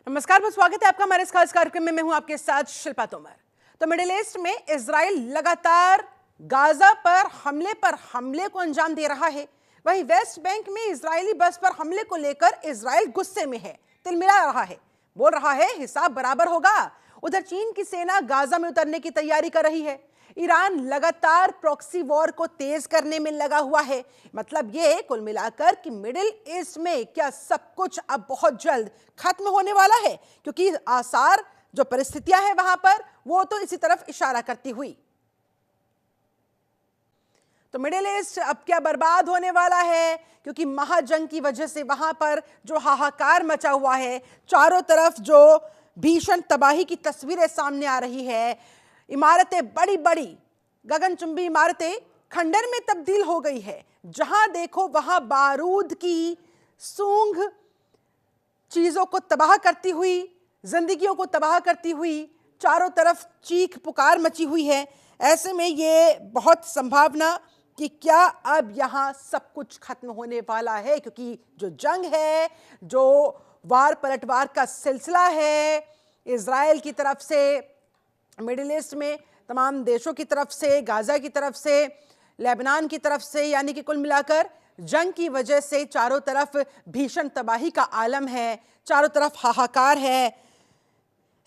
नमस्कार, बहुत स्वागत है आपका हमारे इस खास कार्यक्रम में। मैं हूं आपके साथ शिल्पा तोमर। तो मिडिल ईस्ट में इजराइल लगातार गाजा पर हमले को अंजाम दे रहा है। वहीं वेस्ट बैंक में इजरायली बस पर हमले को लेकर इजराइल गुस्से में है, तिलमिला रहा है, बोल रहा है हिसाब बराबर होगा। उधर चीन की सेना गाजा में उतरने की तैयारी कर रही है। ईरान लगातार प्रॉक्सी वॉर को तेज करने में लगा हुआ है। मतलब ये कुल मिलाकर कि मिडिल ईस्ट में क्या सब कुछ अब बहुत जल्द खत्म होने वाला है, क्योंकि आसार जो परिस्थितियां हैं वहां पर वो तो इसी तरफ इशारा करती हुई। तो मिडिल ईस्ट अब क्या बर्बाद होने वाला है, क्योंकि महाजंग की वजह से वहां पर जो हाहाकार मचा हुआ है, चारों तरफ जो भीषण तबाही की तस्वीरें सामने आ रही है। इमारतें, बड़ी बड़ी गगनचुंबी इमारतें खंडर में तब्दील हो गई है। जहां देखो वहां बारूद की सूंघ चीजों को तबाह करती हुई, जिंदगियों को तबाह करती हुई, चारों तरफ चीख पुकार मची हुई है। ऐसे में ये बहुत संभावना कि क्या अब यहां सब कुछ खत्म होने वाला है, क्योंकि जो जंग है, जो वार पलटवार का सिलसिला है, इजराइल की तरफ से, मिडिल ईस्ट में तमाम देशों की तरफ से, गाजा की तरफ से, लेबनान की तरफ से, यानी कि कुल मिलाकर जंग की वजह से चारों तरफ भीषण तबाही का आलम है, चारों तरफ हाहाकार है।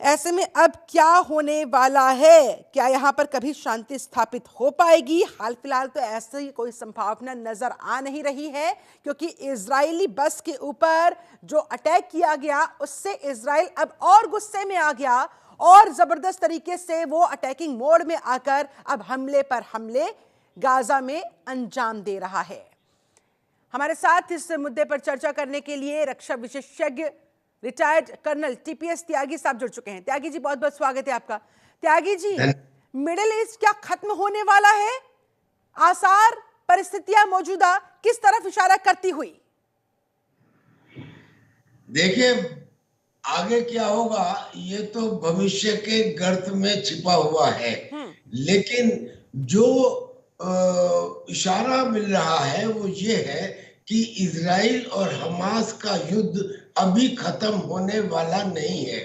ऐसे में अब क्या होने वाला है? क्या यहाँ पर कभी शांति स्थापित हो पाएगी? हाल फिलहाल तो ऐसी कोई संभावना नजर आ नहीं रही है, क्योंकि इजरायली बस के ऊपर जो अटैक किया गया उससे इजराइल अब और गुस्से में आ गया और जबरदस्त तरीके से वो अटैकिंग मोड में आकर अब हमले पर हमले गाजा में अंजाम दे रहा है। हमारे साथ इस मुद्दे पर चर्चा करने के लिए रक्षा विशेषज्ञ रिटायर्ड कर्नल टीपीएस त्यागी साहब जुड़ चुके हैं। त्यागी जी, बहुत बहुत स्वागत है आपका। त्यागी जी, मिडिल ईस्ट क्या खत्म होने वाला है? आसार, परिस्थितियां मौजूदा किस तरफ इशारा करती हुई? देखिए, आगे क्या होगा ये तो भविष्य के गर्त में छिपा हुआ है, लेकिन जो इशारा मिल रहा है वो ये है कि इजराइल और हमास का युद्ध अभी खत्म होने वाला नहीं है।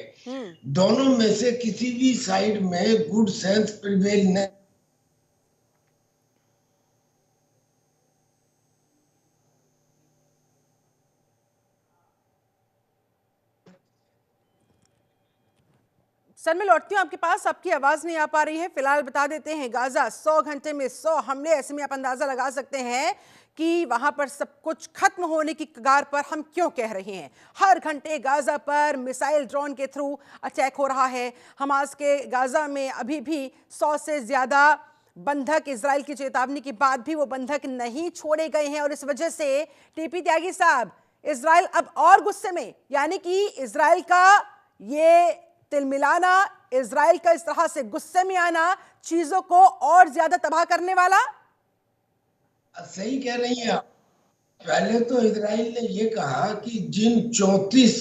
दोनों में से किसी भी साइड में गुड सेंस प्रिवेल नहीं। सर, मैं लौटती हूँ आपके पास, आपकी आवाज नहीं आ पा रही है। फिलहाल बता देते हैं, गाजा 100 घंटे में 100 हमले। ऐसे में आप अंदाजा लगा सकते हैं कि वहां पर सब कुछ खत्म होने की कगार पर हम क्यों कह रहे हैं। हर घंटे गाजा पर मिसाइल ड्रोन के थ्रू अटैक हो रहा है। हमास के गाजा में अभी भी 100 से ज्यादा बंधक, इजराइल की चेतावनी के बाद भी वो बंधक नहीं छोड़े गए हैं। और इस वजह से टीपी त्यागी साहब, इजराइल अब और गुस्से में, यानी कि इजराइल का ये तिलमिलाना, इजराइल का इस तरह से गुस्से में आना चीजों को और ज्यादा तबाह करने वाला। सही कह रही हैं आप। पहले तो इजराइल ने ये कहा कि जिन 34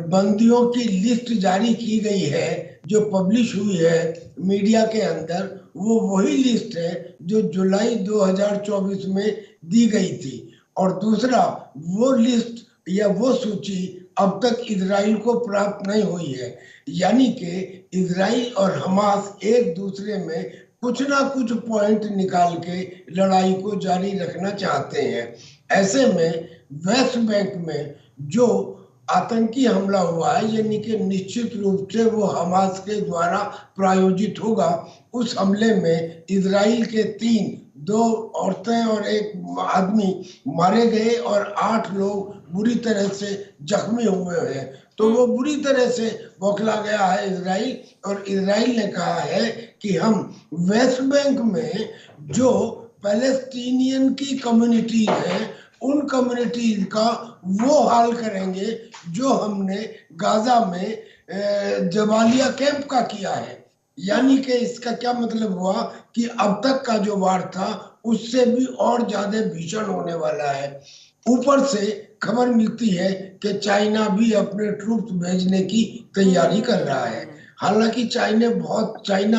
बंदियों की लिस्ट जारी की गई है, जो पब्लिश हुई है मीडिया के अंदर, वो वही लिस्ट है जो जुलाई 2024 में दी गई थी। और दूसरा, वो लिस्ट या वो सूची अब तक इजराइल को प्राप्त नहीं हुई है। यानी कि इजराइल और हमास एक दूसरे में कुछ ना कुछ पॉइंट निकाल के लड़ाई को जारी रखना चाहते हैं। ऐसे में वेस्ट बैंक में जो आतंकी हमला हुआ है, यानी कि निश्चित रूप से वो हमास के द्वारा प्रायोजित होगा। उस हमले में इजराइल के 2 औरतें और 1 आदमी मारे गए और 8 लोग बुरी तरह से जख्मी हुए हैं। तो वो बुरी तरह से बौखला गया है इजराइल, और इजराइल ने कहा है कि हम वेस्ट बैंक में जो पैलेस्टीनियन की कम्युनिटीज है, उन कम्युनिटीज का वो हाल करेंगे जो हमने गाजा में जबालिया कैंप का किया है। यानी कि इसका क्या मतलब हुआ कि अब तक का जो वार था उससे भी और ज्यादा भीषण होने वाला है। ऊपर से खबर मिलती है कि चाइना भी अपने ट्रूप्स भेजने की तैयारी कर रहा है। हालांकि चाइना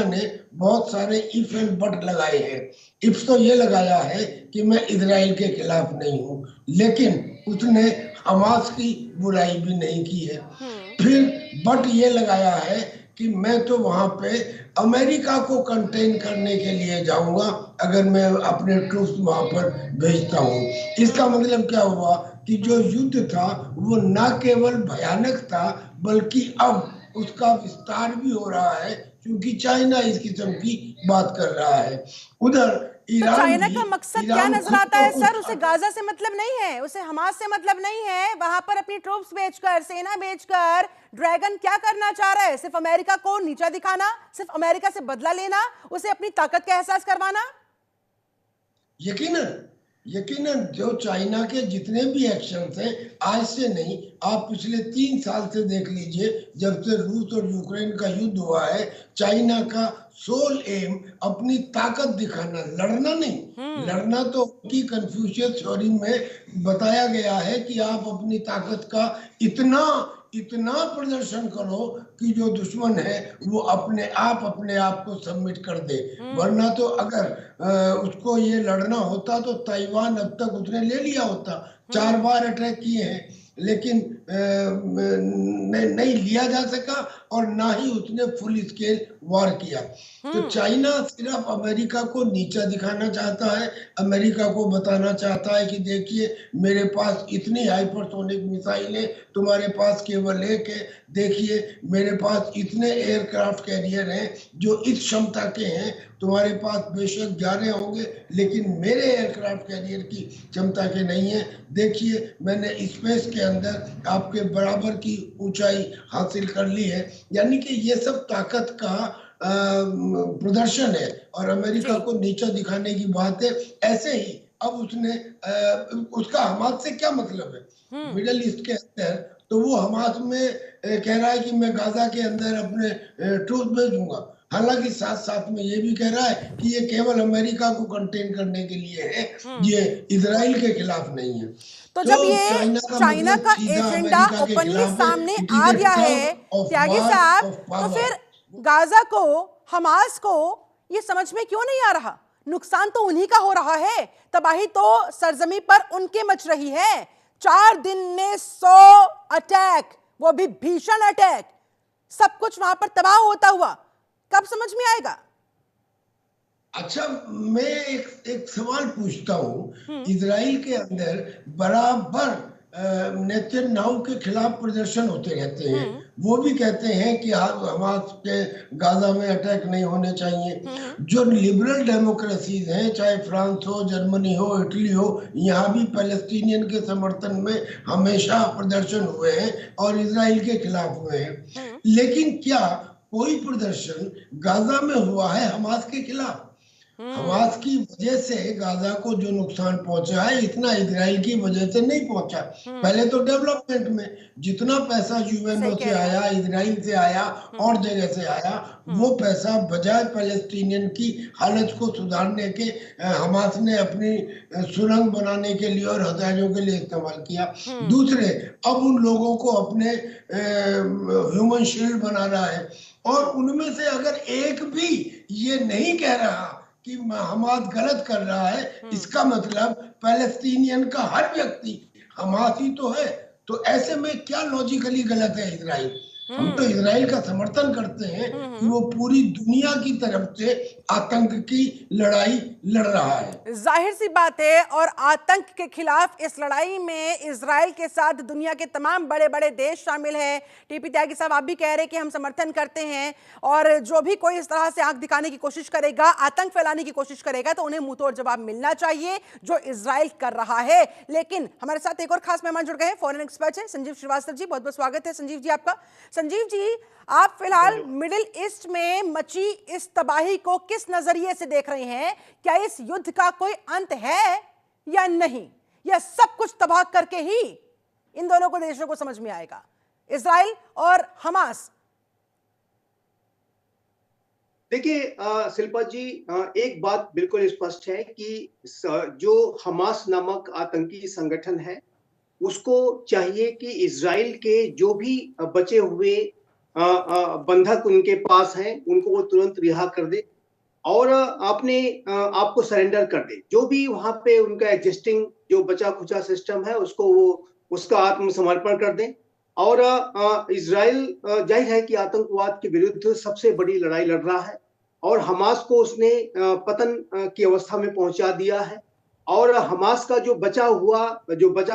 ने बहुत सारे इफ एंड बट लगाए हैं। इफ तो ये लगाया है कि मैं इजराइल के खिलाफ नहीं हूं, लेकिन उसने हमास की बुराई भी नहीं की है। फिर बट ये लगाया है कि मैं तो वहां पे अमेरिका को कंटेन करने के लिए जाऊंगा अगर मैं अपने ट्रूप्स वहां पर भेजता हूं। इसका मतलब क्या हुआ कि जो युद्ध था वो न केवल भयानक था बल्कि अब उसका विस्तार भी हो रहा है, क्योंकि चाइना इस किस्म की बात कर रहा है। उधर तो चाइना का मकसद क्या ईरान नजर खुद आता तो है कुछ सर? उसे गाजा से मतलब नहीं है, उसे हमास से मतलब नहीं है। वहां पर अपनी ट्रूप्स भेजकर, सेना भेजकर ड्रैगन क्या करना चाह रहा है? सिर्फ अमेरिका को नीचा दिखाना, सिर्फ अमेरिका से बदला लेना, उसे अपनी ताकत का एहसास करवाना। यकीनन यकीनन जो चाइना के जितने भी एक्शन थे, आज से नहीं, आप पिछले 3 साल से देख लीजिए, जब से रूस और यूक्रेन का युद्ध हुआ है, चाइना का सोल एम अपनी ताकत दिखाना, लड़ना नहीं। लड़ना तो की कन्फ्यूशियस थ्योरी में बताया गया है कि आप अपनी ताकत का इतना इतना प्रदर्शन करो कि जो दुश्मन है वो अपने आप को सबमिट कर दे। वरना तो अगर उसको ये लड़ना होता तो ताइवान अब तक उसने ले लिया होता। 4 बार अटैक किए हैं, लेकिन नहीं लिया जा सका और ना ही उसने फुल स्केल वार किया। तो चाइना सिर्फ अमेरिका को नीचा दिखाना चाहता है, अमेरिका को बताना चाहता है कि देखिए मेरे पास इतनी हाइपरसोनिक मिसाइल है, तुम्हारे पास केवल एक है। देखिए मेरे पास इतने एयरक्राफ्ट कैरियर हैं जो इस क्षमता के हैं, तुम्हारे पास बेशक जाने होंगे लेकिन मेरे एयरक्राफ्ट कैरियर की क्षमता के नहीं है। देखिए मैंने स्पेस के अंदर आपके बराबर की ऊंचाई हासिल कर ली है। यानी कि ये सब ताकत का प्रदर्शन है और अमेरिका को नीचा दिखाने की बात है। ऐसे ही अब उसने उसका हमास से क्या मतलब है मिडल ईस्ट के अंदर, तो वो हमास में कह रहा है कि मैं गाजा के अंदर अपने ट्रूप भेजूंगा। हालांकि साथ साथ में ये भी कह रहा है कि ये केवल अमेरिका को कंटेन करने के लिए है, ये इजराइल के खिलाफ नहीं है। तो तो जब ये चाइना का चाइना मतलब का सीधा एजेंडा अमेरिका के ओपनली खिलाफ है। सामने इट इज आ ए गया है टग ऑफ त्यागी वार साहब, ऑफ तो पावर। फिर गाजा को, हमास को ये समझ में क्यों नहीं आ रहा? नुकसान तो उन्हीं का हो रहा है, तबाही तो सरजमी पर उनके मच रही है। 4 दिन में 100 अटैक, वो भी भीषण अटैक, सब कुछ वहां पर तबाह होता हुआ, कब समझ में आएगा? अच्छा, मैं एक सवाल पूछता हूँ। इजराइल के अंदर बराबर नेतन्याहू के खिलाफ प्रदर्शन होते रहते हैं। वो भी कहते हैं कि हमास के गाजा में अटैक नहीं होने चाहिए। जो लिबरल डेमोक्रेसीज हैं, चाहे फ्रांस हो, जर्मनी हो, इटली हो, यहाँ भी पैलेस्टीनियन के समर्थन में हमेशा प्रदर्शन हुए हैं और इजराइल के खिलाफ हुए हैं। लेकिन क्या कोई प्रदर्शन गाजा में हुआ है हमास के खिलाफ? हमास की वजह से गाजा को जो नुकसान पहुंचा है, इतना इजराइल की वजह से नहीं पहुंचा। पहले तो डेवलपमेंट में जितना पैसा यूएनओ से आया, इजराइल से आया और जगह से आया, वो पैसा बजाय पैलेस्टीनियन की हालत को सुधारने के हमास ने अपनी सुरंग बनाने के लिए और हथियारों के लिए इस्तेमाल किया। दूसरे, अब उन लोगों को अपने ह्यूमन शील्ड बना रहा है और उनमें से अगर एक भी ये नहीं कह रहा कि हमास गलत कर रहा है, इसका मतलब पैलेस्टीनियन का हर व्यक्ति हमास ही तो है। तो ऐसे में क्या लॉजिकली गलत है इजराइल? हम तो इजराइल का समर्थन करते हैं कि वो पूरी दुनिया की तरफ से आतंक की लड़ाई लड़ रहा है। जाहिर सी बात है, और आतंक के खिलाफ इस लड़ाई में इजराइल के साथ दुनिया के तमाम बड़े बड़े देश शामिल हैं। टीपी त्यागी साहब, आप भी कह रहे हैं कि हम समर्थन करते हैं, और जो भी कोई इस तरह से आंख दिखाने की कोशिश करेगा, आतंक फैलाने की कोशिश करेगा, तो उन्हें मुंहतोड़ जवाब मिलना चाहिए जो इजराइल कर रहा है। लेकिन हमारे साथ एक और खास मेहमान जुड़ गए हैं, फॉरेन एक्सपर्ट हैं संजीव श्रीवास्तव जी। बहुत बहुत स्वागत है संजीव जी आपका। संजीव जी, आप फिलहाल मिडिल ईस्ट में मची इस तबाही को किस नजरिए से देख रहे हैं? क्या इस युद्ध का कोई अंत है या नहीं, या सब कुछ तबाह करके ही इन दोनों को देशों को समझ में आएगा, इजराइल और हमास? देखिए शिल्पा जी, एक बात बिल्कुल स्पष्ट है कि जो हमास नामक आतंकी संगठन है, उसको चाहिए कि इजराइल के जो भी बचे हुए बंधक उनके पास हैं, उनको वो तुरंत रिहा कर दे और आपको सरेंडर कर दे। जो भी वहां पे उनका एग्जिस्टिंग जो बचा खुचा सिस्टम है, उसको वो उसका आत्मसमर्पण कर दें। और इजराइल जाहिर है कि आतंकवाद के विरुद्ध सबसे बड़ी लड़ाई लड़ रहा है और हमास को उसने पतन की अवस्था में पहुंचा दिया है। और हमास का जो बचा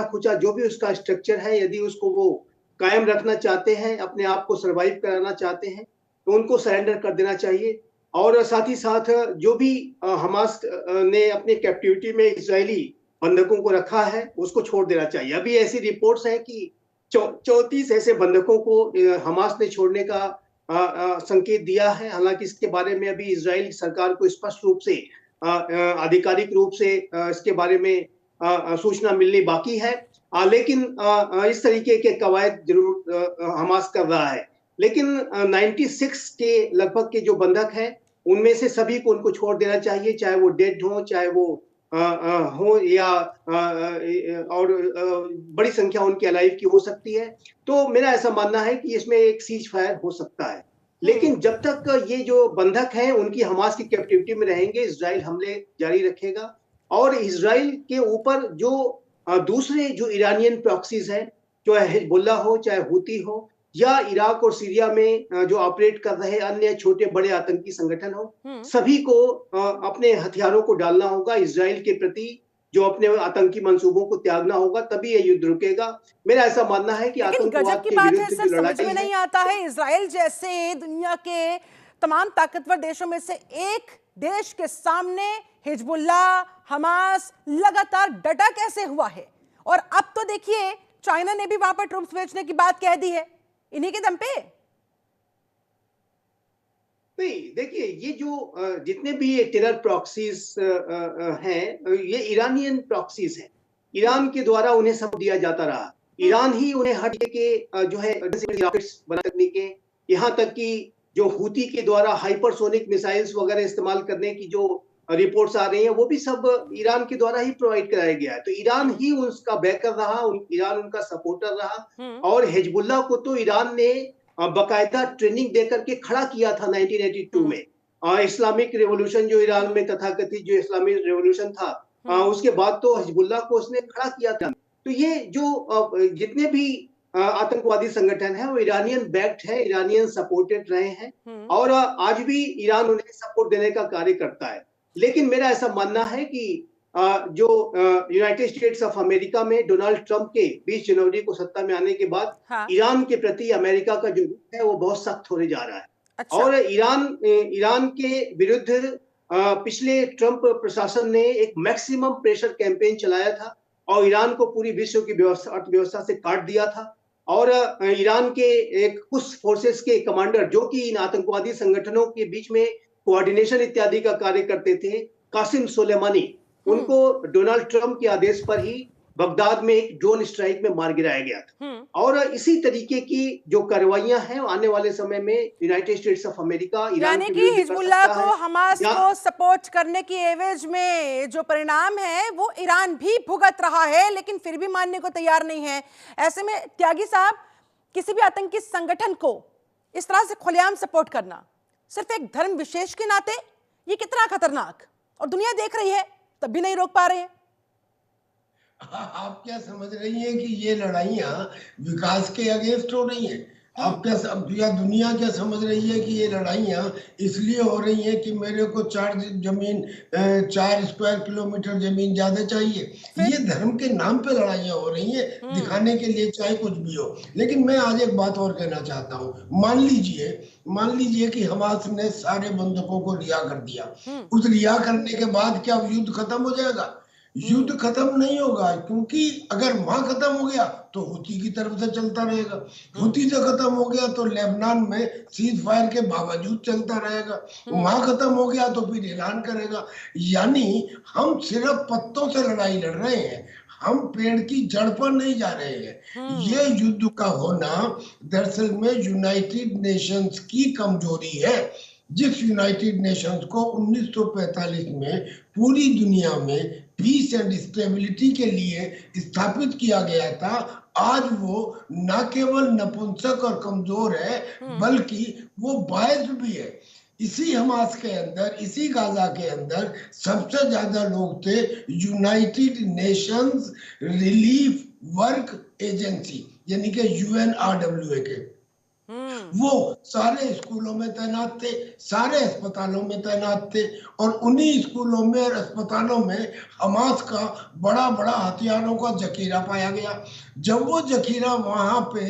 खुचा जो भी उसका स्ट्रक्चर है, यदि उसको वो कायम रखना चाहते हैं, अपने आप को सरवाइव कराना चाहते हैं, तो उनको सरेंडर कर देना चाहिए। और साथ ही साथ जो भी हमास ने अपनी कैप्टिविटी में इजरायली बंधकों को रखा है, उसको छोड़ देना चाहिए। अभी ऐसी रिपोर्ट्स हैं कि 34 ऐसे बंधकों को हमास ने छोड़ने का संकेत दिया है। हालांकि इसके बारे में अभी इजराइल सरकार को स्पष्ट रूप से आधिकारिक रूप से इसके बारे में सूचना मिलनी बाकी है। लेकिन इस तरीके के कवायद जरूर हमास कर रहा है। लेकिन 96 के लगभग के जो बंधक हैं, उनमें से सभी को उनको छोड़ देना चाहिए, चाहे वो डेड हो, चाहे वो हो या और बड़ी संख्या उनकी अलाइव की हो सकती है। तो मेरा ऐसा मानना है कि इसमें एक सीज फायर हो सकता है। लेकिन जब तक ये जो बंधक हैं उनकी हमास की कैप्टिविटी में रहेंगे, इजराइल हमले जारी रखेगा। और इजराइल के ऊपर जो दूसरे जो ईरानियन प्रॉक्सीज हैं, चाहे हिजबुल्लाह हो, चाहे हूती हो, या इराक और सीरिया में जो ऑपरेट कर रहे अन्य छोटे बड़े आतंकी संगठन हो, सभी को अपने हथियारों को डालना होगा इजराइल के प्रति, जो अपने आतंकी मंसूबों को त्यागना होगा, तभी ये युद्ध रुकेगा। मेरा ऐसा मानना है कि आतंकवाद के विरुद्ध जो समझ लड़ाई में नहीं आता है, इजराइल जैसे दुनिया के तमाम ताकतवर देशों में से एक देश के सामने हिजबुल्लाह, हमास लगातार डटा कैसे हुआ है। और अब तो देखिए चाइना ने भी वहां पर ट्रूप्स भेजने की बात कह दी है, इन्हीं के दम पे। नहीं, देखिए, ये जो जितने भी ये टेरर प्रॉक्सीज हैं, ये ईरानियन प्रॉक्सीज हैं। ईरान के द्वारा उन्हें सब दिया जाता रहा। ईरान ही उन्हें हर के जो है रॉकेट्स बनाने के, यहाँ तक कि जो हूती के द्वारा हाइपरसोनिक मिसाइल्स वगैरह इस्तेमाल करने की जो रिपोर्ट्स आ रही हैं, वो भी सब ईरान के द्वारा ही प्रोवाइड कराया गया है। तो ईरान ही उसका बैकर रहा, ईरान उनका सपोर्टर रहा। और हिजबुल्लाह को तो ईरान ने बाकायदा ट्रेनिंग देकर के खड़ा किया था 1982 में। इस्लामिक रिवॉल्यूशन जो ईरान में तथाकथित जो इस्लामिक रिवॉल्यूशन था, उसके बाद तो हिजबुल्लाह को उसने खड़ा किया था। तो ये जो जितने भी आतंकवादी संगठन है, वो ईरानियन बैक्ड है, ईरानियन सपोर्टेड रहे हैं। और आज भी ईरान उन्हें सपोर्ट देने का कार्य करता है। लेकिन मेरा ऐसा मानना है कि जो यूनाइटेड स्टेट्स ऑफ अमेरिका में डोनाल्ड ट्रंप के 20 जनवरी को सत्ता में आने के बाद ईरान के प्रति अमेरिका का जो रुख है वो बहुत सख्त होने जा रहा है। अच्छा। और ईरान के विरुद्ध पिछले ट्रंप प्रशासन ने एक मैक्सिमम प्रेशर कैंपेन चलाया था और ईरान को पूरी विश्व की अर्थव्यवस्था से काट दिया था। और ईरान के एक कुछ फोर्सेस के कमांडर, जो कि इन आतंकवादी संगठनों के बीच में कोऑर्डिनेशन इत्यादि का कार्य करते थे, कासिम सुलेमानी, उनको डोनाल्ड ट्रंप के आदेश पर ही बगदाद में एक ड्रोन स्ट्राइक में मार गिराया गया था। और इसी तरीके की जो कार्रवाइयां हैं आने वाले समय में United states of America Iran के विरुद्ध हिजबुल्लाह को, हमास को सपोर्ट करने की एवज में जो परिणाम है वो ईरान भी भुगत रहा है, लेकिन फिर भी मानने को तैयार नहीं है। ऐसे में त्यागी साहब, किसी भी आतंकी संगठन को इस तरह से खुलेआम सपोर्ट करना सिर्फ एक धर्म विशेष के नाते, ये कितना खतरनाक, और दुनिया देख रही है तब भी नहीं रोक पा रहे हैं। आप क्या समझ रही हैं कि ये लड़ाइयां विकास के अगेंस्ट हो रही हैं? आप क्या दुनिया क्या समझ रही है कि ये लड़ाइयां इसलिए हो रही हैं कि मेरे को 4 स्क्वायर किलोमीटर जमीन ज्यादा चाहिए? ये धर्म के नाम पे लड़ाइयां हो रही हैं, दिखाने के लिए, चाहे कुछ भी हो। लेकिन मैं आज एक बात और कहना चाहता हूँ। मान लीजिए कि हमास ने सारे बंधकों को रिहा कर दिया। उस रिहा करने के बाद क्या युद्ध खत्म हो जाएगा? युद्ध खत्म नहीं होगा, क्योंकि अगर वहां खत्म हो गया तो हूती की तरफ से चलता रहेगा, हूती से खत्म हो गया तो लेबनान में सीज फायर के बावजूद चलता रहेगा, वहां खत्म हो गया तो फिर ईरान करेगा। यानी हम सिर्फ पत्तों से लड़ाई लड़ रहे हैं, हम पेड़ की जड़ पर नहीं जा रहे हैं। ये युद्ध का होना दरअसल में यूनाइटेड नेशंस की कमजोरी है। जिस यूनाइटेड नेशंस को 1945 में पूरी दुनिया में पीस एंड स्टेबिलिटी के लिए स्थापित किया गया था, आज वो न केवल नपुंसक और कमजोर है, बल्कि वो बायस्ड भी है। इसी हमास के अंदर, इसी गाजा के अंदर सबसे ज्यादा लोग थे United Nations relief work agency यानी कि यूएनआरडब्ल्यूए के, वो सारे स्कूलों में तैनात थे, सारे अस्पतालों में तैनात थे, और उन्हीं स्कूलों में और अस्पतालों में हमास का बड़ा बड़ा हथियारों का जखीरा पाया गया। जब वो जखीरा वहां पे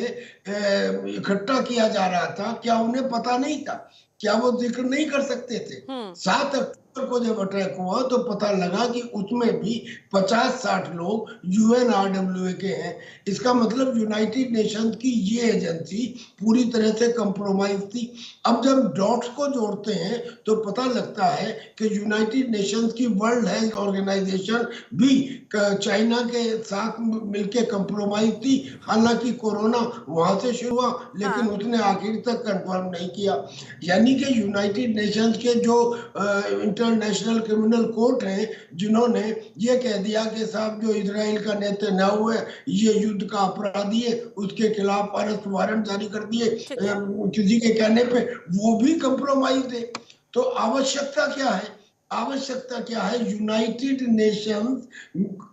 इकट्ठा किया जा रहा था, क्या उन्हें पता नहीं था? क्या वो जिक्र नहीं कर सकते थे? 7 अक्टूबर को जब अटैक हुआ तो पता लगा कि उसमें भी 50-60 लोग यूएनआरडब्ल्यूए के हैं। इसका मतलब यूनाइटेड नेशंस की ये एजेंसी पूरी तरह से कंप्रोमाइज थी। अब जब डॉट्स को जोड़ते हैं तो पता लगता है कि यूनाइटेड नेशंस की वर्ल्ड हेल्थ ऑर्गेनाइजेशन भी चाइना के साथ मिलकर कंप्रोमाइज थी। हालांकि कोरोना वहां से शुरू हुआ, लेकिन उसने आखिर तक कंफर्म नहीं किया। यानी कि यूनाइटेड नेशंस के जो इंटरनेशनल क्रिमिनल कोर्ट हैं, जिन्होंने ये कह दिया कि साहब जो इजराइल का नेतन्याहू है ये युद्ध का अपराधी है, उसके खिलाफ अरेस्ट वारंट जारी कर दिए किसी के कहने पे, वो भी कंप्रोमाइज है। तो आवश्यकता क्या है? आवश्यकता क्या है? यूनाइटेड नेशंस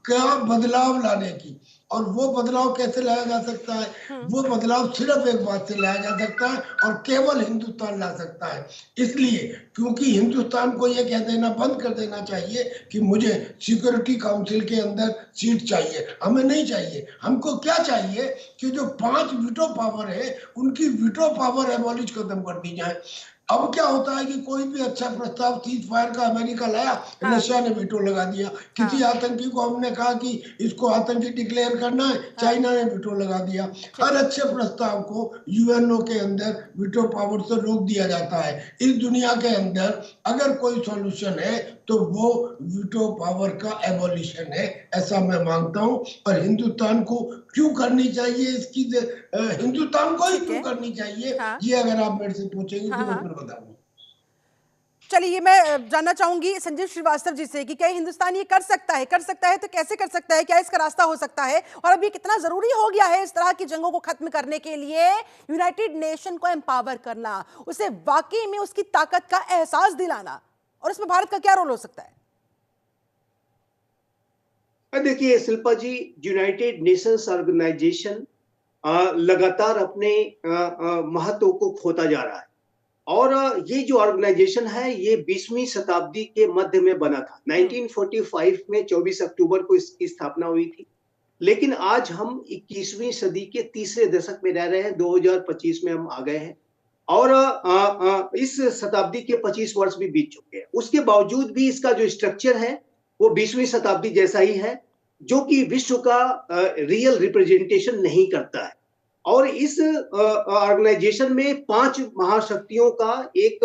का बदलाव लाने की। और वो बदलाव कैसे लाया जा सकता है? वो बदलाव सिर्फ एक बात से लाया जा सकता है, और केवल हिंदुस्तान ला सकता है। इसलिए क्योंकि हिंदुस्तान को ये कह देना बंद कर देना चाहिए कि मुझे सिक्योरिटी काउंसिल के अंदर सीट चाहिए, हमें नहीं चाहिए। हमको क्या चाहिए कि जो 5 वीटो पावर है, उनकी वीटो पावर एबॉलिश खत्म कर दी जाए। अब क्या होता है कि कोई भी अच्छा प्रस्ताव सीज फायर का अमेरिका लाया, रशिया ने वीटो लगा दिया। किसी आतंकी को हमने कहा कि इसको आतंकी डिक्लेयर करना है, चाइना ने वीटो लगा दिया। हर अच्छे प्रस्ताव को यूएनओ के अंदर वीटो पावर से रोक दिया जाता है। इस दुनिया के अंदर अगर कोई सॉल्यूशन है तो वो वीटो पावर का एबॉलिशन है, ऐसा मैं मानता हूं। और हिंदुस्तान को क्यों करनी चाहिए इसकी, हिंदुस्तान को ही क्यों करनी चाहिए, ये अगर आप मेरे से पूछेंगे तो मैं बताऊंगा। चलिए, मैं जानना चाहूंगी संजीव श्रीवास्तव जी से कि क्या हिंदुस्तान ये कर सकता है? कर सकता है तो कैसे कर सकता है? क्या इसका रास्ता हो सकता है? और अभी कितना जरूरी हो गया है इस तरह की जंगों को खत्म करने के लिए यूनाइटेड नेशन को एम्पावर करना, उसे वाकई में उसकी ताकत का एहसास दिलाना, और इसमें भारत का क्या रोल हो सकता है? देखिए शिल्पा जी, यूनाइटेड नेशंस ऑर्गेनाइजेशन लगातार अपने महत्व को खोता जा रहा है। और ये जो ऑर्गेनाइजेशन है ये 20वीं शताब्दी के मध्य में बना था। 1945 में 24 अक्टूबर को इसकी स्थापना हुई थी। लेकिन आज हम 21वीं सदी के तीसरे दशक में रह रहे हैं, 2025 में हम आ गए हैं, और इस शताब्दी के 25 वर्ष भी बीत चुके हैं। उसके बावजूद भी इसका जो स्ट्रक्चर है वो 20वीं शताब्दी जैसा ही है, जो कि विश्व का रियल रिप्रेजेंटेशन नहीं करता है। और इस ऑर्गेनाइजेशन में 5 महाशक्तियों का एक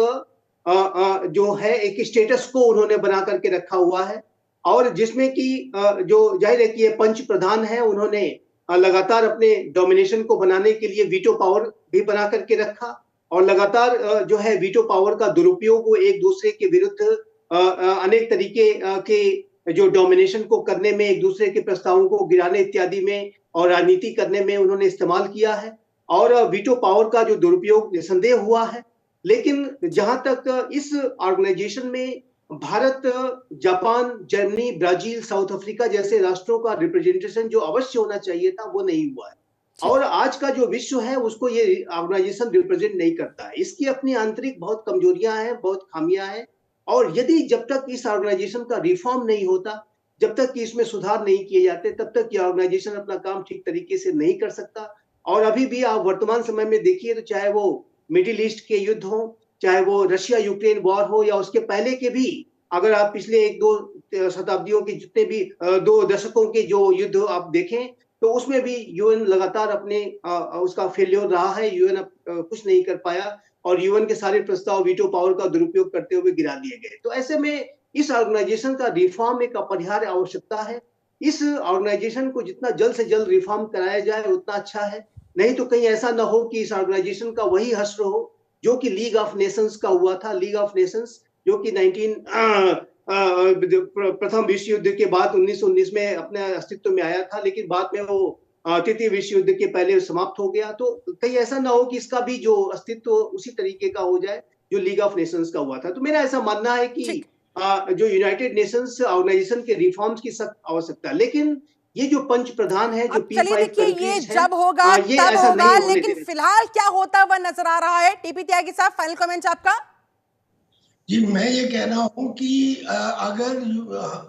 जो है एक स्टेटस को उन्होंने बना करके रखा हुआ है, और जिसमें कि जो जाहिर है कि ये पंच प्रधान है, उन्होंने लगातार अपने डोमिनेशन को बनाने के लिए वीटो पावर भी बना करके रखा, और लगातार जो है वीटो पावर का दुरुपयोग वो एक दूसरे के विरुद्ध अनेक तरीके के जो डोमिनेशन को करने में, एक दूसरे के प्रस्तावों को गिराने इत्यादि में और राजनीति करने में उन्होंने इस्तेमाल किया है। और वीटो पावर का जो दुरुपयोग निसंदेह हुआ है। लेकिन जहां तक इस ऑर्गेनाइजेशन में Bharat, Japan, Germany, Brazil, south Africa जैसे राष्ट्रों का रिप्रेजेंटेशन जो अवश्य होना चाहिए था वो नहीं हुआ है। और आज का जो विश्व है उसको ये ऑर्गेनाइजेशन रिप्रेजेंट नहीं करता है। इसकी अपनी आंतरिक बहुत कमजोरियां हैं, बहुत खामियां हैं, और यदि जब तक इस ऑर्गेनाइजेशन का रिफॉर्म नहीं होता, जब तक कि इसमें सुधार नहीं किए जाते, तब तक ये ऑर्गेनाइजेशन अपना काम ठीक तरीके से नहीं कर सकता। और अभी भी आप वर्तमान समय में देखिए तो चाहे वो मिडिल ईस्ट के युद्ध हो, चाहे वो रशिया यूक्रेन वॉर हो, या उसके पहले के भी, अगर आप पिछले 1-2 शताब्दियों के जितने भी 2 दशकों के जो युद्ध आप देखें, तो उसमें भी यूएन लगातार अपने उसका फेल्योर रहा है। यूएन कुछ नहीं कर पाया, और यूएन के सारे प्रस्ताव वीटो पावर का दुरुपयोग करते हुए गिरा दिए गए। तो ऐसे में इस ऑर्गेनाइजेशन का रिफॉर्म एक अपरिहार्य आवश्यकता है। इस ऑर्गेनाइजेशन को जितना जल्द से जल्द रिफॉर्म कराया जाए उतना अच्छा है। नहीं तो कहीं ऐसा ना हो कि इस ऑर्गेनाइजेशन का वही हश्र हो जो कि लीग ऑफ नेशंस का हुआ था। लीग ऑफ नेशंस जो कि प्रथम विश्व युद्ध के बाद 1919 में अपने अस्तित्व में आया था, लेकिन बाद में वो तृतीय विश्व युद्ध के पहले समाप्त हो गया। तो कहीं ऐसा ना हो कि इसका भी जो अस्तित्व उसी तरीके का हो जाए जो लीग ऑफ नेशंस का हुआ था। तो मेरा ऐसा मानना है कि जो यूनाइटेड नेशंस ऑर्गेनाइजेशन के रिफॉर्म्स की सख्त आवश्यकता है। लेकिन ये जो पंच प्रधान है, जो अब चलिए P5 देखिए, ये कंट्रीज है, जब होगा ये तब ऐसा होगा, नहीं होने लेकिन देना। फिलहाल क्या होता हुआ नजर आ रहा है? टीपी त्यागी साहब, फाइनल कमेंट आपका। जी, मैं ये कह रहा हूँ कि अगर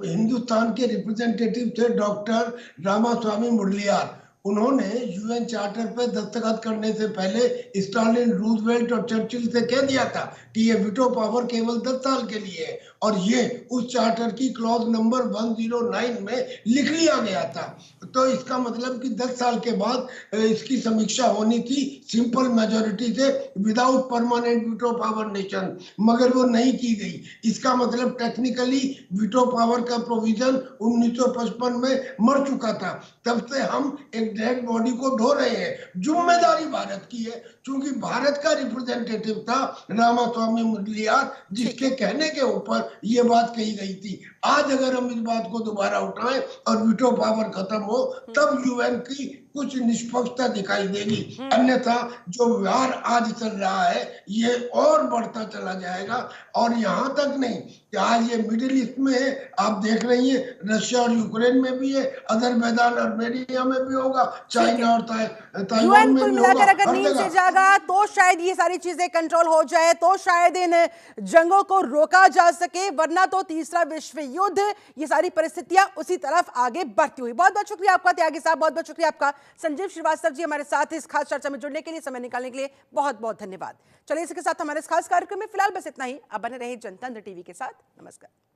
हिंदुस्तान के रिप्रेजेंटेटिव थे डॉक्टर रामास्वामी मुरलियार, उन्होंने यूएन चार्टर पे दस्तखत करने से पहले स्टालिन, रूजवेल्ट और चर्चिल से कह दिया था कि ये वीटो पावर केवल 10 साल के लिए है, और ये उस चार्टर की क्लॉज नंबर 109 में लिख लिया गया था। तो इसका मतलब कि 10 साल के बाद इसकी समीक्षा होनी थी सिंपल मेजोरिटी से, without permanent veto power nation, मगर वो नहीं की गई। इसका मतलब टेक्निकली वीटो पावर का प्रोविजन 1955 में मर चुका था। तब से हम एक डेड बॉडी को ढो रहे हैं। जिम्मेदारी भारत की है, क्योंकि भारत का रिप्रेजेंटेटिव था रामास्वामी मुरलियार, जिसके कहने के ऊपर ये बात कही गई थी। आज अगर हम इस बात को दोबारा उठाएं और वीटो पावर खत्म हो, तब यूएन की कुछ निष्पक्षता दिखाई देगी। अन्यथा जो व्यवहार आज चल रहा है ये और बढ़ता चला जाएगा। और यहाँ तक नहीं कि आज ये मिडिल ईस्ट में है, आप देख रही हैं, रशिया और यूक्रेन में भी है, अजरबैजान अर्मेनिया में भी होगा, चाइना और ताइवान यूएन में कुल भी होगा, मिलाकर अगर हर नींद से जगह। जागा तो शायद ये सारी चीजें कंट्रोल हो जाए, तो शायद इन जंगों को रोका जा सके, वरना तो तीसरा विश्व युद्ध, ये सारी परिस्थितियां उसी तरफ आगे बढ़ती हुई। बहुत बहुत शुक्रिया आपका त्यागी साहब, बहुत बहुत शुक्रिया आपका संजीव श्रीवास्तव जी, हमारे साथ इस खास चर्चा में जुड़ने के लिए, समय निकालने के लिए बहुत बहुत धन्यवाद। चलिए, इसके साथ हमारे इस खास कार्यक्रम में फिलहाल बस इतना ही। अब बने रहे जनतंत्र टीवी के साथ। नमस्कार।